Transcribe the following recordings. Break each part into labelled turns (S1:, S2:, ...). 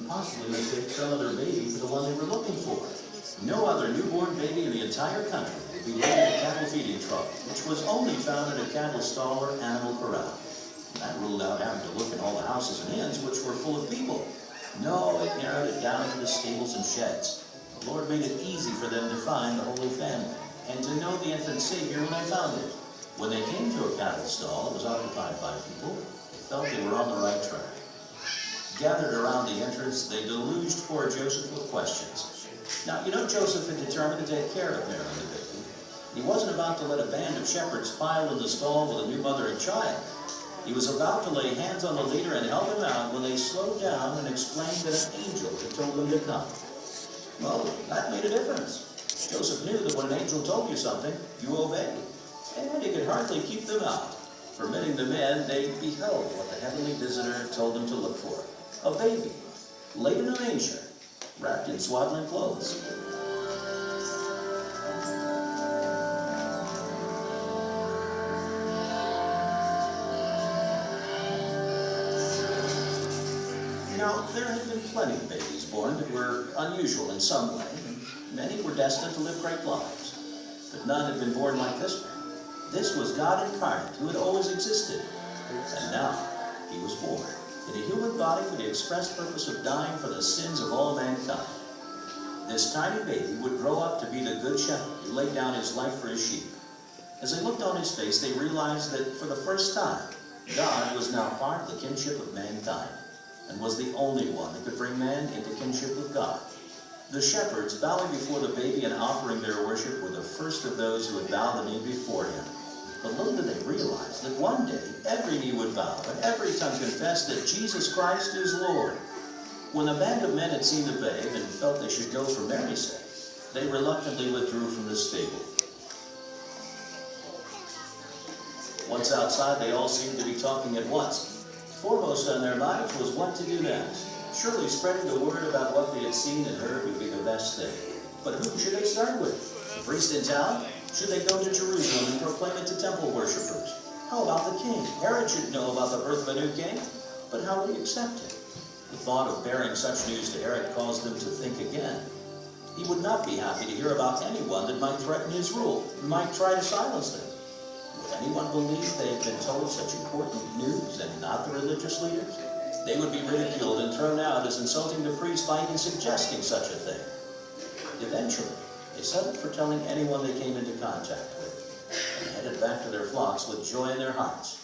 S1: couldn't possibly mistake some other baby for the one they were looking for. No other newborn baby in the entire country would be laid in a cattle feeding trough, which was only found in a cattle stall or animal corral. That ruled out having to look in all the houses and inns, which were full of people. No, it narrowed it down to the stables and sheds. The Lord made it easy for them to find the Holy Family, and to know the infant Savior when they found it. When they came to a cattle stall that was occupied by people, they felt they were on the right track. Gathered around the entrance, they deluged poor Joseph with questions. Now, you know, Joseph had determined to take care of Mary and the baby. He wasn't about to let a band of shepherds pile in the stall with a new mother and child. He was about to lay hands on the leader and help him out when they slowed down and explained that an angel had told them to come. Well, that made a difference. Joseph knew that when an angel told you something, you obeyed. And he could hardly keep them out. Permitting them in, they beheld what the heavenly visitor told them to look for. A baby, laid in a manger, wrapped in swaddling clothes. Now, there had been plenty of babies born that were unusual in some way, and many were destined to live great lives. But none had been born like this one. This was God incarnate, who had always existed. And now, he was born in a human body for the express purpose of dying for the sins of all mankind. This tiny baby would grow up to be the good shepherd who laid down his life for his sheep. As they looked on his face, they realized that for the first time, God was now part of the kinship of mankind, and was the only one that could bring man into kinship with God. The shepherds, bowing before the baby and offering their worship, were the first of those who would bow the knee before him. But little did they realize that one day every knee would bow and every tongue confess that Jesus Christ is Lord. When the band of men had seen the babe and felt they should go for Mary's sake, they reluctantly withdrew from the stable. Once outside, they all seemed to be talking at once. Foremost on their minds was what to do next. Surely spreading the word about what they had seen and heard would be the best thing. But who should they start with? The priest in town? Should they go to Jerusalem and proclaim it to temple worshippers? How about the king? Herod should know about the birth of a new king, but how would he accept it? The thought of bearing such news to Herod caused them to think again. He would not be happy to hear about anyone that might threaten his rule, and might try to silence them. Would anyone believe they had been told such important news and not the religious leaders? They would be ridiculed and thrown out as insulting the priest by even suggesting such a thing. Eventually, they settled for telling anyone they came into contact with, and headed back to their flocks with joy in their hearts.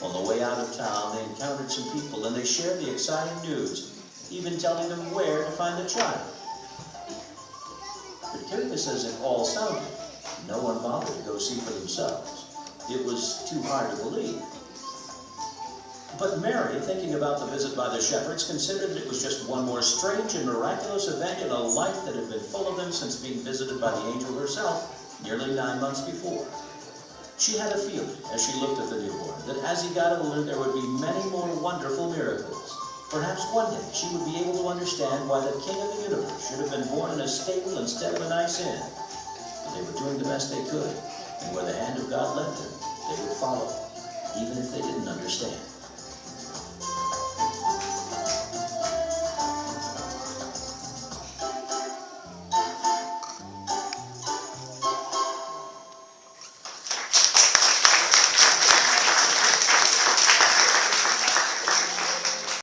S1: On the way out of town, they encountered some people, and they shared the exciting news, even telling them where to find the child. But curious as it all sounded, no one bothered to go see for themselves. It was too hard to believe. But Mary, thinking about the visit by the shepherds, considered that it was just one more strange and miraculous event in a life that had been full of them since being visited by the angel herself nearly 9 months before. She had a feeling, as she looked at the newborn, that as he got older there would be many more wonderful miracles. Perhaps one day she would be able to understand why the King of the universe should have been born in a stable instead of a nice inn. But they were doing the best they could, and where the hand of God led them, they would follow, even if they didn't understand.